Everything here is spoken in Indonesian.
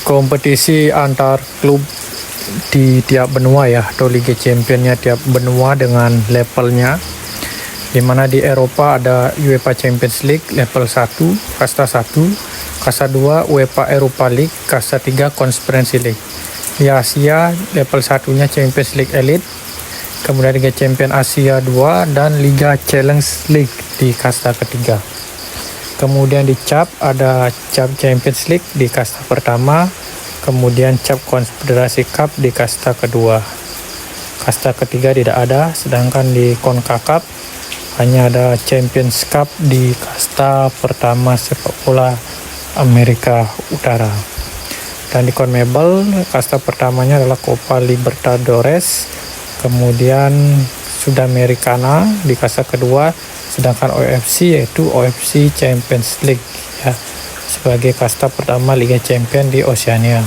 kompetisi antar klub di tiap benua ya, atau Liga Championnya tiap benua dengan levelnya, dimana di Eropa ada UEFA Champions League level 1 kasta 1, kasta 2 UEFA Europa League, kasta 3 Conference League. Di Asia level 1-nya Champions League Elite, kemudian Liga Champion Asia 2 dan Liga Challenge League di kasta ketiga. Kemudian di CAP ada CAP Champions League di kasta pertama, kemudian CAP Konfederasi Cup di kasta kedua. Kasta ketiga tidak ada, sedangkan di CONCACAF hanya ada Champions Cup di kasta pertama sepak bola Amerika Utara. Dan di CONMEBOL kasta pertamanya adalah Copa Libertadores, kemudian Sudamericana di kasta kedua, sedangkan OFC yaitu OFC Champions League ya, sebagai kasta pertama Liga Champion di Oceania.